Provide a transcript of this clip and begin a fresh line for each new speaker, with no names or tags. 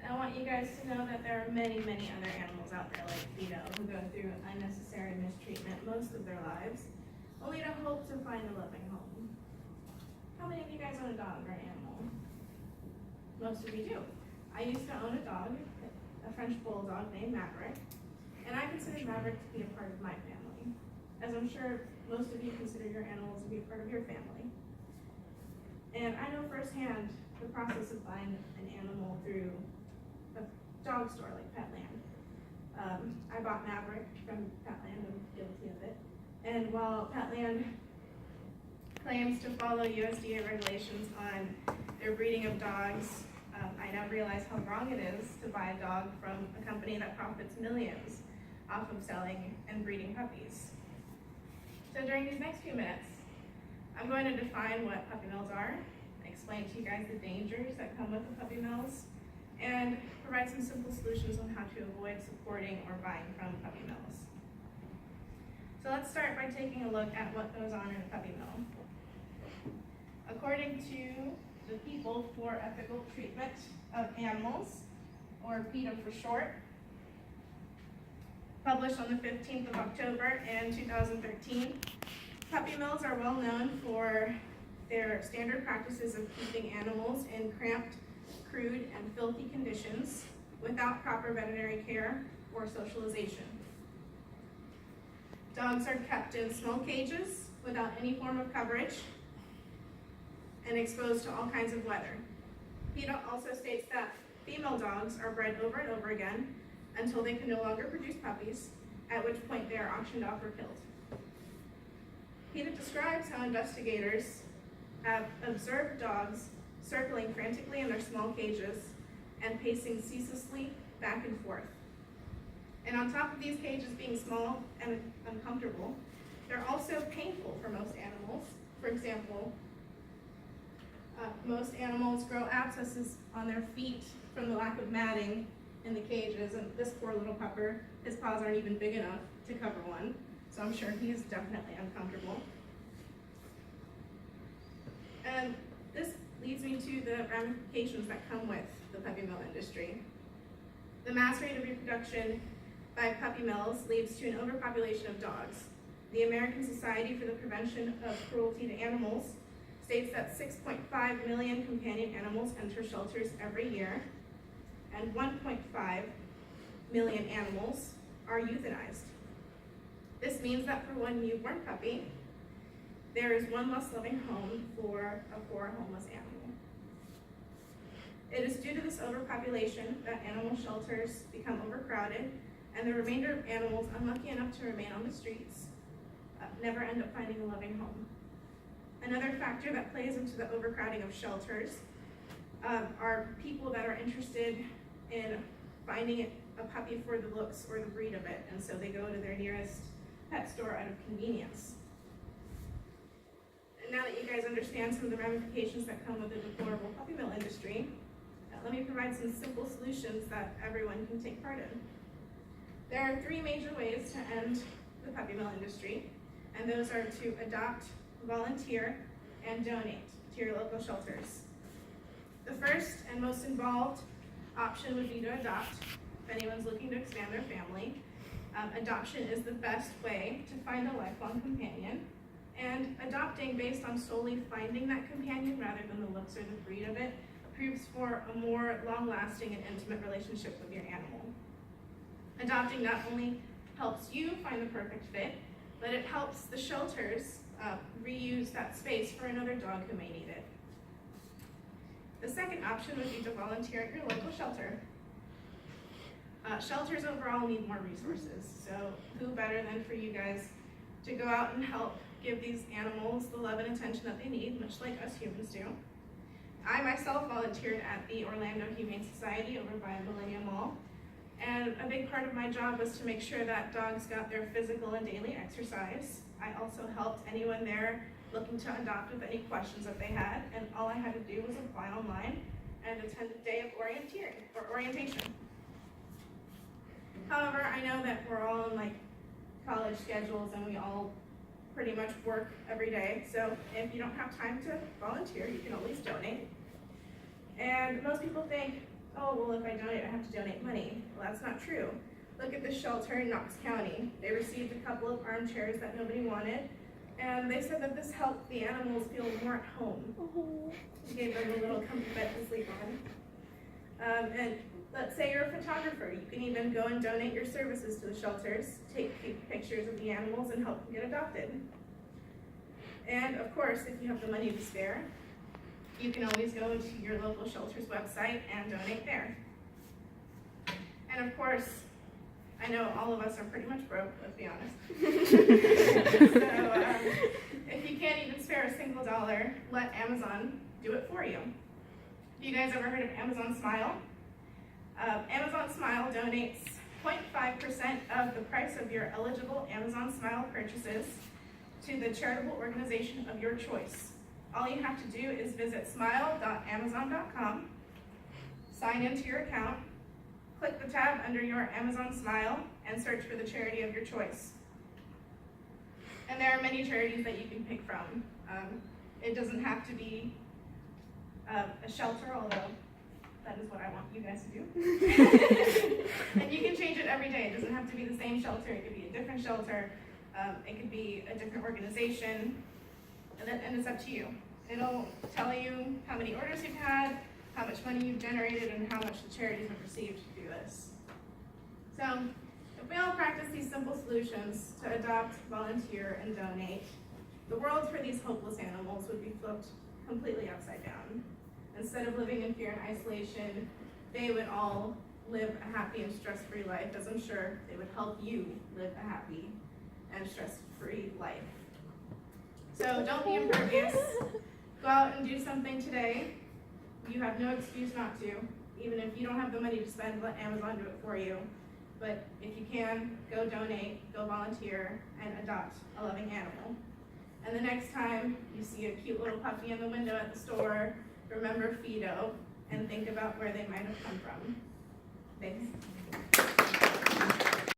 I want you guys to know that there are many, many other animals out there like Fido who go through unnecessary mistreatment most of their lives, only to hope to find a loving home. How many of you guys own a dog or an animal? Most of you do. I used to own a dog, a French bulldog named Maverick, and I consider Maverick to be a part of my family, as I'm sure most of you consider your animals to be a part of your family. And I know firsthand the process of buying an animal through a dog store like Petland. I bought Maverick from Petland, I'm guilty of it. And while Petland claims to follow USDA regulations on their breeding of dogs, I now realize how wrong it is to buy a dog from a company that profits millions off of selling and breeding puppies. So during these next few minutes, I'm going to define what puppy mills are, explain to you guys the dangers that come with the puppy mills, and provide some simple solutions on how to avoid supporting or buying from puppy mills. So let's start by taking a look at what goes on in a puppy mill. According to the People for Ethical Treatment of Animals, or PETA for short, published on the 15th of October in 2013, puppy mills are well known for their standard practices of keeping animals in cramped, crude, and filthy conditions without proper veterinary care or socialization. Dogs are kept in small cages without any form of coverage and exposed to all kinds of weather. PETA also states that female dogs are bred over and over again until they can no longer produce puppies, at which point they are auctioned off or killed. PETA describes how investigators have observed dogs circling frantically in their small cages and pacing ceaselessly back and forth. And on top of these cages being small and uncomfortable, they're also painful for most animals. For example, most animals grow abscesses on their feet from the lack of matting in the cages, and this poor little pupper, his paws aren't even big enough to cover one, so I'm sure he's definitely uncomfortable. And this leads me to the ramifications that come with the puppy mill industry. The mass rate of reproduction by puppy mills leads to an overpopulation of dogs. The American Society for the Prevention of Cruelty to Animals states that 6.5 million companion animals enter shelters every year, and 1.5 million animals are euthanized. This means that for one newborn puppy, there is one less loving home for a poor homeless animal. It is due to this overpopulation that animal shelters become overcrowded, and the remainder of animals unlucky enough to remain on the streets never end up finding a loving home. Another factor that plays into the overcrowding of shelters are people that are interested in finding a puppy for the looks or the breed of it, and so they go to their nearest pet store out of convenience. And now that you guys understand some of the ramifications that come with the deplorable puppy mill industry, let me provide some simple solutions that everyone can take part in. There are three major ways to end the puppy mill industry, and those are to adopt, volunteer, and donate to your local shelters. The first and most involved option would be to adopt, if anyone's looking to expand their family. Adoption is the best way to find a lifelong companion, and adopting based on solely finding that companion rather than the looks or the breed of it proves for a more long-lasting and intimate relationship with your animal. Adopting not only helps you find the perfect fit, but it helps the shelters reuse that space for another dog who may need it. The second option would be to volunteer at your local shelter. Shelters overall need more resources, so who better than for you guys to go out and help give these animals the love and attention that they need, much like us humans do. I myself volunteered at the Orlando Humane Society over by Millennium Mall, and a big part of my job was to make sure that dogs got their physical and daily exercise. I also helped anyone there looking to adopt with any questions that they had, and all I had to do was apply online and attend a day of orientation. However, I know that we're all in like college schedules and we all pretty much work every day, so if you don't have time to volunteer, you can always donate. And most people think, oh, well, if I donate, I have to donate money. Well, that's not true. Look at the shelter in Knox County. They received a couple of armchairs that nobody wanted, and they said that this helped the animals feel more at home. It gave them a little comfy bed to sleep on. And let's say you're a photographer. You can even go and donate your services to the shelters, take cute pictures of the animals, and help them get adopted. And of course, if you have the money to spare, you can always go to your local shelter's website and donate there. And of course, I know all of us are pretty much broke, let's be honest. So if you can't even spare a single dollar, let Amazon do it for you. Have you guys ever heard of Amazon Smile? Amazon Smile donates 0.5% of the price of your eligible Amazon Smile purchases to the charitable organization of your choice. All you have to do is visit smile.amazon.com, sign into your account, click the tab under your Amazon Smile, and search for the charity of your choice. And there are many charities that you can pick from. It doesn't have to be a shelter, although that is what I want you guys to do. And you can change it every day. It doesn't have to be the same shelter. It could be a different shelter. It could be a different organization. And it's up to you. It'll tell you how many orders you've had, how much money you've generated, and how much the charities have received to do this. So if we all practice these simple solutions to adopt, volunteer, and donate, the world for these hopeless animals would be flipped completely upside down. Instead of living in fear and isolation, they would all live a happy and stress-free life, as I'm sure they would help you live a happy and stress-free life. So don't be impervious. Go out and do something today. You have no excuse not to. Even if you don't have the money to spend, let Amazon do it for you. But if you can, go donate, go volunteer, and adopt a loving animal. And the next time you see a cute little puppy in the window at the store, remember Fido and think about where they might have come from. Thanks.